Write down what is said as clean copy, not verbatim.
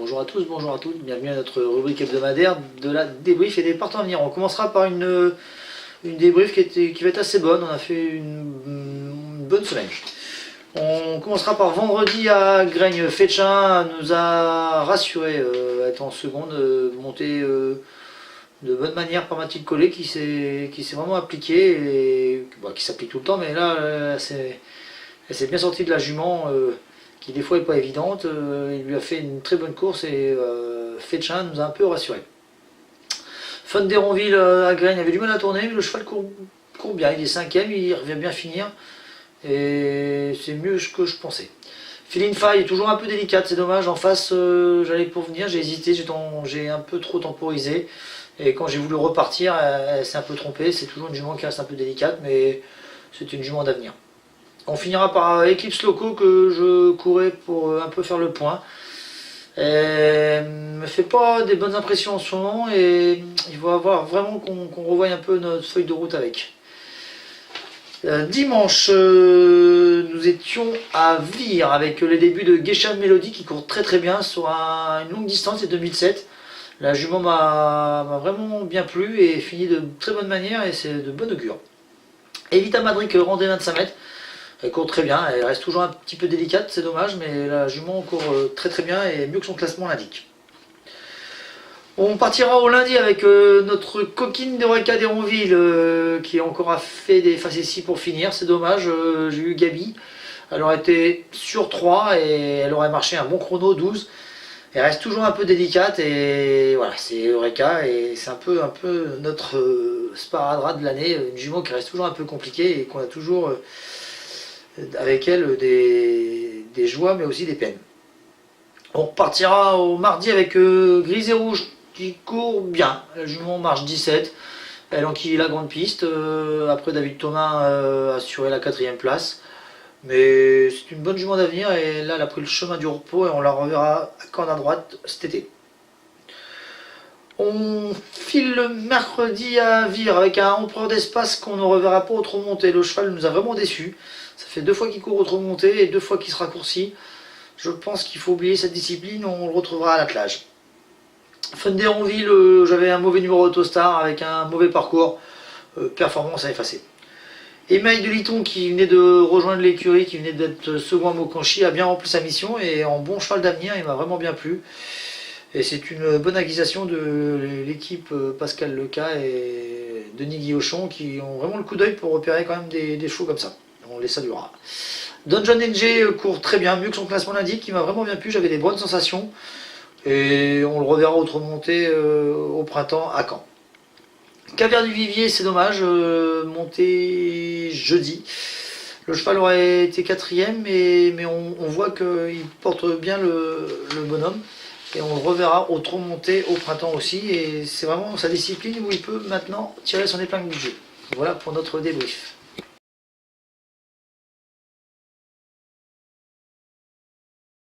Bonjour à tous, bonjour à toutes, bienvenue à notre rubrique hebdomadaire de la débrief et des partants à venir. On commencera par une débrief qui va être assez bonne, on a fait une bonne semaine. On commencera par vendredi à Graigne. Féchin nous a rassuré, être en seconde, monter de bonne manière par Mathilde Collet qui s'est vraiment appliquée, et, qui s'applique tout le temps, mais là elle s'est bien sortie de la jument. Qui des fois n'est pas évidente. Il lui a fait une très bonne course et Féchin nous a un peu rassuré. Fun d'Héronville à Graigne avait du mal à tourner, mais le cheval court bien, il est 5ème, il revient bien finir et c'est mieux que je pensais. Feeling Fire est toujours un peu délicate, c'est dommage, en face j'allais pour venir, j'ai hésité, j'ai un peu trop temporisé et quand j'ai voulu repartir elle s'est un peu trompée. C'est toujours une jument qui reste un peu délicate, mais c'est une jument d'avenir. On finira par Eclipse Loco que je courais pour un peu faire le point. Elle me fait pas des bonnes impressions en ce moment et il va falloir vraiment qu'on revoie un peu notre feuille de route avec. Dimanche, nous étions à Vire avec les débuts de Geisha Melody qui court très bien sur une longue distance, c'est 2007. La jument m'a vraiment bien plu et finit de très bonne manière et c'est de bon augure. Evita Madrid rendait 25 mètres. Elle court très bien, elle reste toujours un petit peu délicate, c'est dommage, mais la jument court très bien et mieux que son classement l'indique. On partira au lundi avec notre coquine d'Eureka d'Héronville qui encore a fait des facéties pour finir, c'est dommage. J'ai eu Gabi, elle aurait été sur 3 et elle aurait marché un bon chrono 12. Elle reste toujours un peu délicate et voilà, c'est Eureka et c'est un peu notre sparadrap de l'année, une jument qui reste toujours un peu compliquée et qu'on a toujours avec elle des joies mais aussi des peines. On repartira au mardi avec Grise et Rouge qui court bien. La jument marche 17, elle enquille la grande piste. Après David Thomas a assuré la 4ème place. Mais c'est une bonne jument d'avenir et là elle a pris le chemin du repos et on la reverra à corne à droite cet été. On file le mercredi à Vire avec un empereur d'espace qu'on ne reverra pas au trot monté. Le cheval nous a vraiment déçus. Ça fait 2 fois qu'il court au trot monté et 2 fois qu'il se raccourcit. Je pense qu'il faut oublier cette discipline, on le retrouvera à l'attelage. Fun d'Héronville, j'avais un mauvais numéro Autostar avec un mauvais parcours. Performance à effacer. Émail de Liton qui venait de rejoindre l'écurie, qui venait d'être second à Mokanchi, a bien rempli sa mission et en bon cheval d'avenir, il m'a vraiment bien plu. Et c'est une bonne acquisition de l'équipe Pascal Leca et Denis Guillochon qui ont vraiment le coup d'œil pour repérer quand même des chevaux comme ça. On les saluera. Dungeon NG court très bien, mieux que son classement l'indique, il m'a vraiment bien plu, j'avais des bonnes sensations. Et on le reverra au trot monté au printemps à Caen. Caviar du Vivier, c'est dommage, monté jeudi. Le cheval aurait été 4ème, mais on voit qu'il porte bien le bonhomme. Et on le reverra au trot monté au printemps aussi. Et c'est vraiment sa discipline où il peut maintenant tirer son épingle du jeu. Voilà pour notre débrief.